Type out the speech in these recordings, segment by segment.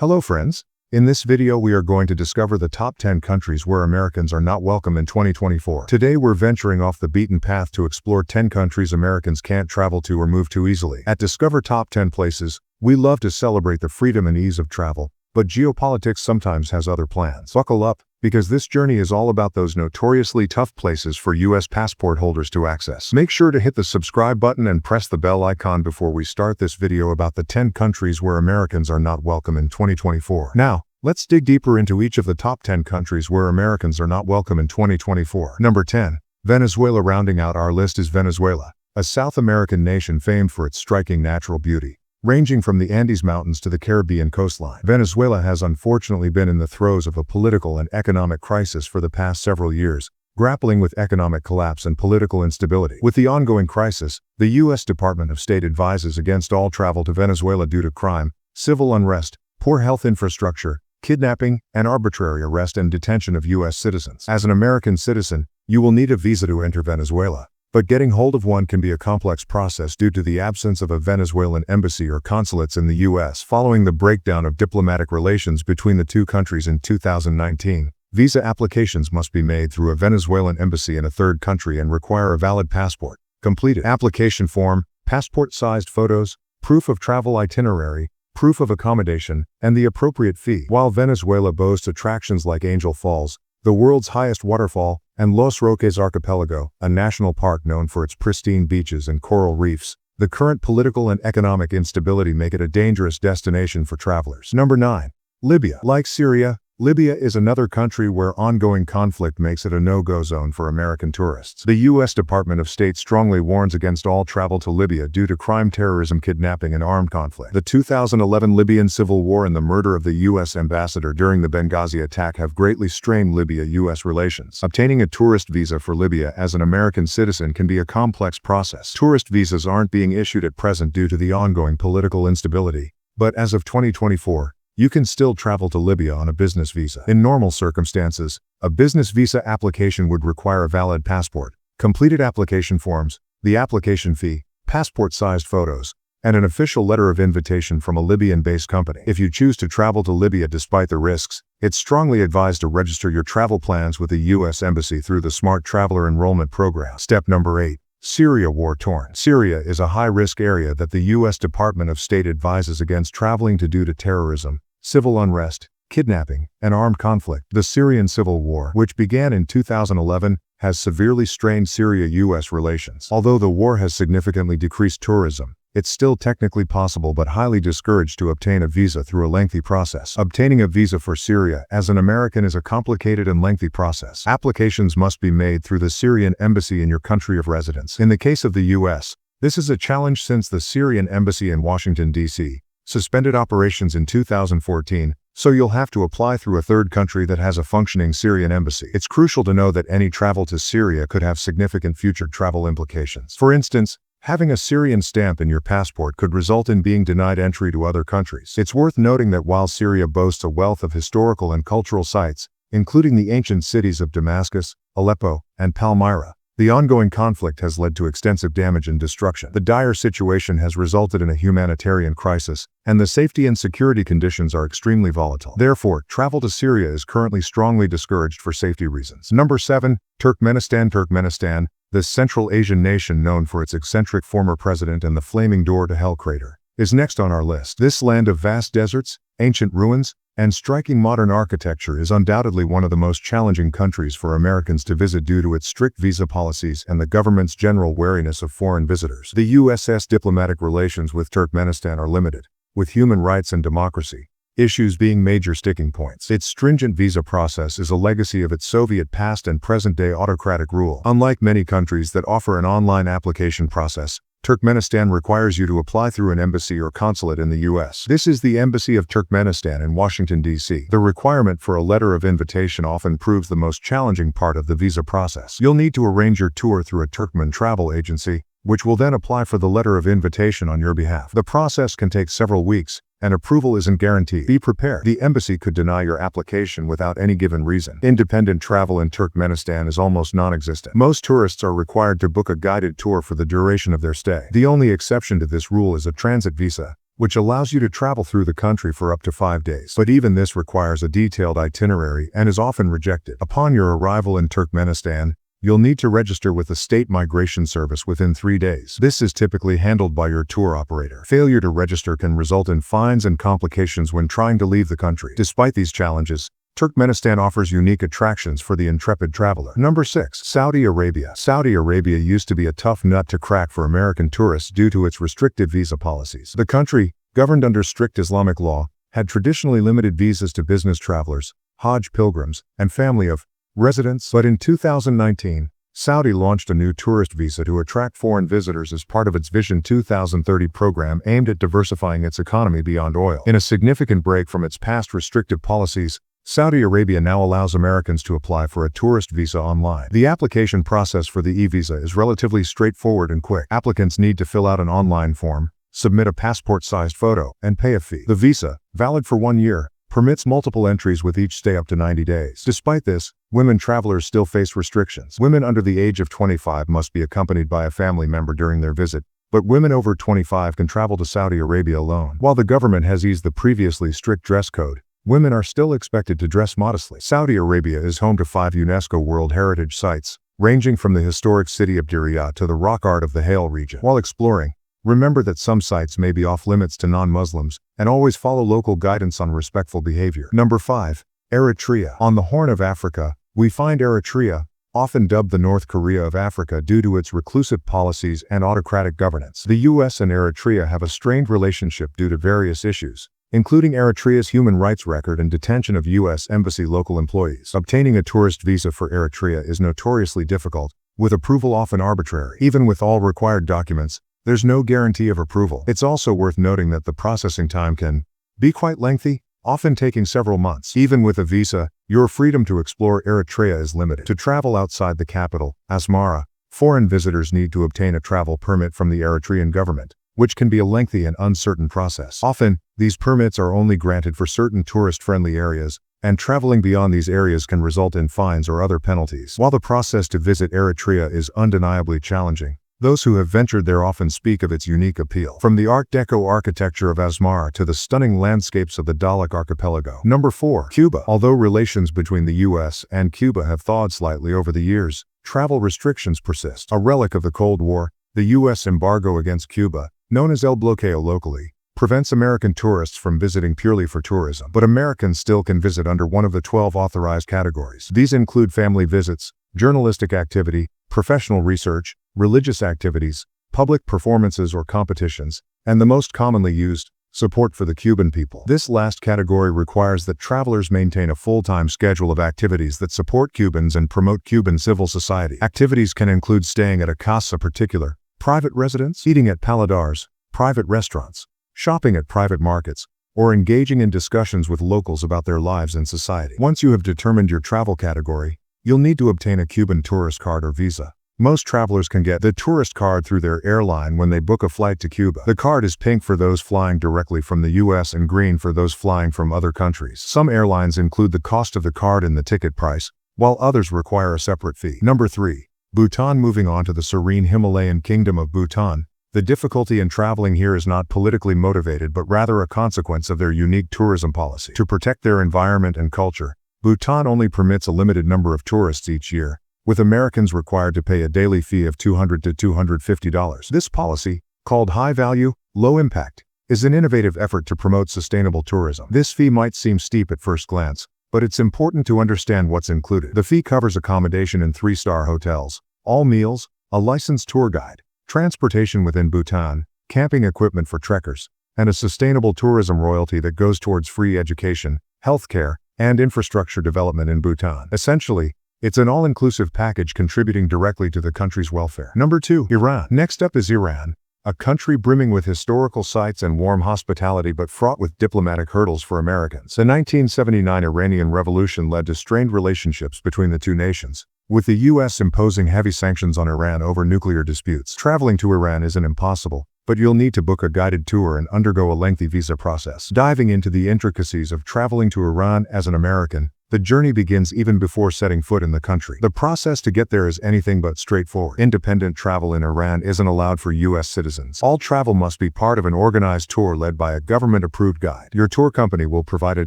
Hello friends. In this video we are going to discover the top 10 countries where Americans are not welcome in 2024. Today we're venturing off the beaten path to explore 10 countries Americans can't travel to or move to easily. At Discover Top 10 Places, we love to celebrate the freedom and ease of travel, but geopolitics sometimes has other plans. Buckle up, because this journey is all about those notoriously tough places for U.S. passport holders to access. Make sure to hit the subscribe button and press the bell icon before we start this video about the 10 countries where Americans are not welcome in 2024. Now, let's dig deeper into each of the top 10 countries where Americans are not welcome in 2024. Number 10. Venezuela. Rounding out our list is Venezuela, a South American nation famed for its striking natural beauty. Ranging from the Andes Mountains to the Caribbean coastline, Venezuela has unfortunately been in the throes of a political and economic crisis for the past several years, grappling with economic collapse and political instability. With the ongoing crisis, the U.S. Department of State advises against all travel to Venezuela due to crime, civil unrest, poor health infrastructure, kidnapping, and arbitrary arrest and detention of U.S. citizens. As an American citizen, you will need a visa to enter Venezuela. But getting hold of one can be a complex process due to the absence of a Venezuelan embassy or consulates in the U.S. Following the breakdown of diplomatic relations between the two countries in 2019, visa applications must be made through a Venezuelan embassy in a third country and require a valid passport, completed application form, passport-sized photos, proof of travel itinerary, proof of accommodation, and the appropriate fee. While Venezuela boasts attractions like Angel Falls, the world's highest waterfall, and Los Roques Archipelago, a national park known for its pristine beaches and coral reefs, the current political and economic instability make it a dangerous destination for travelers. Number 9. Libya. Like Syria, Libya is another country where ongoing conflict makes it a no-go zone for American tourists. The U.S. Department of State strongly warns against all travel to Libya due to crime, terrorism, kidnapping, and armed conflict. The 2011 Libyan civil war and the murder of the U.S. ambassador during the Benghazi attack have greatly strained Libya-U.S. relations. Obtaining a tourist visa for Libya as an American citizen can be a complex process. Tourist visas aren't being issued at present due to the ongoing political instability, but as of 2024, you can still travel to Libya on a business visa. In normal circumstances, a business visa application would require a valid passport, completed application forms, the application fee, passport-sized photos, and an official letter of invitation from a Libyan-based company. If you choose to travel to Libya despite the risks, it's strongly advised to register your travel plans with the U.S. Embassy through the Smart Traveler Enrollment Program. Step number 8. Syria. War-torn. Syria is a high-risk area that the U.S. Department of State advises against traveling to due to terrorism, civil unrest, kidnapping, and armed conflict. The Syrian civil war, which began in 2011, has severely strained Syria-U.S. relations. Although the war has significantly decreased tourism, it's still technically possible but highly discouraged to obtain a visa through a lengthy process. Obtaining a visa for Syria as an American is a complicated and lengthy process. Applications must be made through the Syrian embassy in your country of residence. In the case of the U.S., this is a challenge since the Syrian embassy in Washington, D.C., suspended operations in 2014, so you'll have to apply through a third country that has a functioning Syrian embassy. It's crucial to know that any travel to Syria could have significant future travel implications. For instance, having a Syrian stamp in your passport could result in being denied entry to other countries. It's worth noting that while Syria boasts a wealth of historical and cultural sites, including the ancient cities of Damascus, Aleppo, and Palmyra, the ongoing conflict has led to extensive damage and destruction. The dire situation has resulted in a humanitarian crisis, and the safety and security conditions are extremely volatile. Therefore, travel to Syria is currently strongly discouraged for safety reasons. Number 7. Turkmenistan. Turkmenistan, this Central Asian nation known for its eccentric former president and the flaming door to hell crater, is next on our list. This land of vast deserts, ancient ruins, and striking modern architecture is undoubtedly one of the most challenging countries for Americans to visit due to its strict visa policies and the government's general wariness of foreign visitors. The U.S.'s diplomatic relations with Turkmenistan are limited, with human rights and democracy issues being major sticking points. Its stringent visa process is a legacy of its Soviet past and present-day autocratic rule. Unlike many countries that offer an online application process, Turkmenistan requires you to apply through an embassy or consulate in the U.S. This is the Embassy of Turkmenistan in Washington, D.C. The requirement for a letter of invitation often proves the most challenging part of the visa process. You'll need to arrange your tour through a Turkmen travel agency, which will then apply for the letter of invitation on your behalf. The process can take several weeks, and approval isn't guaranteed. Be prepared. The embassy could deny your application without any given reason. Independent travel in Turkmenistan is almost non-existent. Most tourists are required to book a guided tour for the duration of their stay. The only exception to this rule is a transit visa, which allows you to travel through the country for up to 5 days. But even this requires a detailed itinerary and is often rejected. Upon your arrival in Turkmenistan, you'll need to register with the State Migration Service within 3 days. This is typically handled by your tour operator. Failure to register can result in fines and complications when trying to leave the country. Despite these challenges, Turkmenistan offers unique attractions for the intrepid traveler. Number 6. Saudi Arabia. Saudi Arabia used to be a tough nut to crack for American tourists due to its restrictive visa policies. The country, governed under strict Islamic law, had traditionally limited visas to business travelers, Hajj pilgrims, and family of residents. But in 2019, Saudi launched a new tourist visa to attract foreign visitors as part of its Vision 2030 program aimed at diversifying its economy beyond oil. In a significant break from its past restrictive policies, Saudi Arabia now allows Americans to apply for a tourist visa online. The application process for the e-visa is relatively straightforward and quick. Applicants need to fill out an online form, submit a passport-sized photo, and pay a fee. The visa, valid for 1 year, permits multiple entries with each stay up to 90 days. Despite this, women travelers still face restrictions. Women under the age of 25 must be accompanied by a family member during their visit, but women over 25 can travel to Saudi Arabia alone. While the government has eased the previously strict dress code, women are still expected to dress modestly. Saudi Arabia is home to 5 UNESCO World Heritage Sites, ranging from the historic city of Diriyah to the rock art of the Hale region. While exploring, remember that some sites may be off-limits to non-Muslims, and always follow local guidance on respectful behavior. Number 5. Eritrea. On the Horn of Africa, we find Eritrea, often dubbed the North Korea of Africa due to its reclusive policies and autocratic governance. The U.S. and Eritrea have a strained relationship due to various issues, including Eritrea's human rights record and detention of U.S. Embassy local employees. Obtaining a tourist visa for Eritrea is notoriously difficult, with approval often arbitrary. Even with all required documents, there's no guarantee of approval. It's also worth noting that the processing time can be quite lengthy, often taking several months. Even with a visa, your freedom to explore Eritrea is limited. To travel outside the capital, Asmara, foreign visitors need to obtain a travel permit from the Eritrean government, which can be a lengthy and uncertain process. Often, these permits are only granted for certain tourist-friendly areas, and traveling beyond these areas can result in fines or other penalties. While the process to visit Eritrea is undeniably challenging, those who have ventured there often speak of its unique appeal. From the Art Deco architecture of Asmara to the stunning landscapes of the Dahlak archipelago. Number 4. Cuba. Although relations between the U.S. and Cuba have thawed slightly over the years, travel restrictions persist. A relic of the Cold War, the U.S. embargo against Cuba, known as El Bloqueo locally, prevents American tourists from visiting purely for tourism. But Americans still can visit under one of the 12 authorized categories. These include family visits, journalistic activity, professional research, religious activities, public performances or competitions, and the most commonly used, support for the Cuban people. This last category requires that travelers maintain a full-time schedule of activities that support Cubans and promote Cuban civil society. Activities can include staying at a casa particular, private residence, eating at paladars, private restaurants, shopping at private markets, or engaging in discussions with locals about their lives in society. Once you have determined your travel category, you'll need to obtain a Cuban tourist card or visa. Most travelers can get the tourist card through their airline when they book a flight to Cuba. The card is pink for those flying directly from the U.S. and green for those flying from other countries. Some airlines include the cost of the card in the ticket price, while others require a separate fee. Number 3. Bhutan. Moving on to the serene Himalayan kingdom of Bhutan, the difficulty in traveling here is not politically motivated but rather a consequence of their unique tourism policy. To protect their environment and culture, Bhutan only permits a limited number of tourists each year, with Americans required to pay a daily fee of $200 to $250. This policy, called high value, low impact, is an innovative effort to promote sustainable tourism. This fee might seem steep at first glance, but it's important to understand what's included. The fee covers accommodation in 3-star hotels, all meals, a licensed tour guide, transportation within Bhutan, camping equipment for trekkers, and a sustainable tourism royalty that goes towards free education, healthcare, and infrastructure development in Bhutan. Essentially, it's an all-inclusive package contributing directly to the country's welfare. Number 2. Iran. Next up is Iran, a country brimming with historical sites and warm hospitality but fraught with diplomatic hurdles for Americans. The 1979 Iranian Revolution led to strained relationships between the two nations, with the U.S. imposing heavy sanctions on Iran over nuclear disputes. Traveling to Iran isn't impossible, but you'll need to book a guided tour and undergo a lengthy visa process. Diving into the intricacies of traveling to Iran as an American, The journey begins even before setting foot in the country. The process to get there is anything but straightforward. Independent travel in Iran isn't allowed for U.S. citizens. All travel must be part of an organized tour led by a government-approved guide. Your tour company will provide a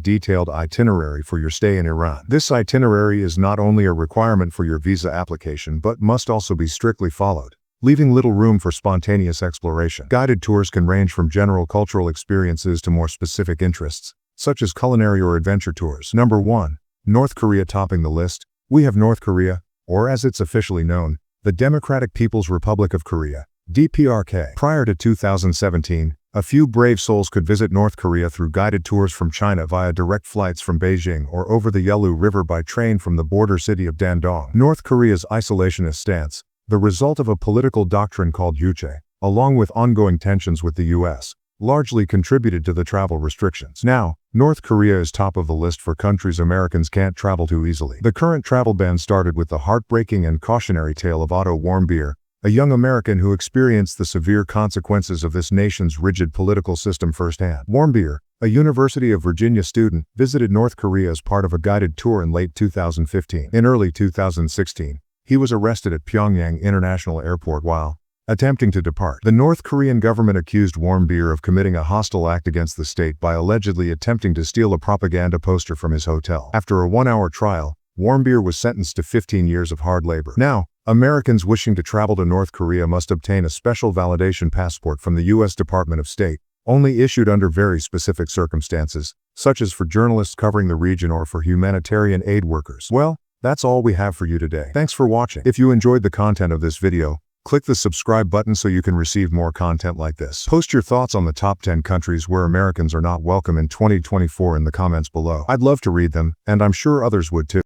detailed itinerary for your stay in Iran. This itinerary is not only a requirement for your visa application but must also be strictly followed, leaving little room for spontaneous exploration. Guided tours can range from general cultural experiences to more specific interests, such as culinary or adventure tours. Number 1. North Korea. Topping the list, we have North Korea, or as it's officially known, the Democratic People's Republic of Korea, DPRK. Prior to 2017, a few brave souls could visit North Korea through guided tours from China via direct flights from Beijing or over the Yalu River by train from the border city of Dandong. North Korea's isolationist stance, the result of a political doctrine called Yuche, along with ongoing tensions with the U.S., largely contributed to the travel restrictions. Now, North Korea is top of the list for countries Americans can't travel to easily. The current travel ban started with the heartbreaking and cautionary tale of Otto Warmbier, a young American who experienced the severe consequences of this nation's rigid political system firsthand. Warmbier, a University of Virginia student, visited North Korea as part of a guided tour in late 2015. In early 2016, he was arrested at Pyongyang International Airport while attempting to depart. The North Korean government accused Warmbier of committing a hostile act against the state by allegedly attempting to steal a propaganda poster from his hotel. After a one-hour trial, Warmbier was sentenced to 15 years of hard labor. Now, Americans wishing to travel to North Korea must obtain a special validation passport from the U.S. Department of State, only issued under very specific circumstances, such as for journalists covering the region or for humanitarian aid workers. Well, that's all we have for you today. Thanks for watching. If you enjoyed the content of this video, click the subscribe button so you can receive more content like this. Post your thoughts on the top 10 countries where Americans are not welcome in 2024 in the comments below. I'd love to read them, and I'm sure others would too.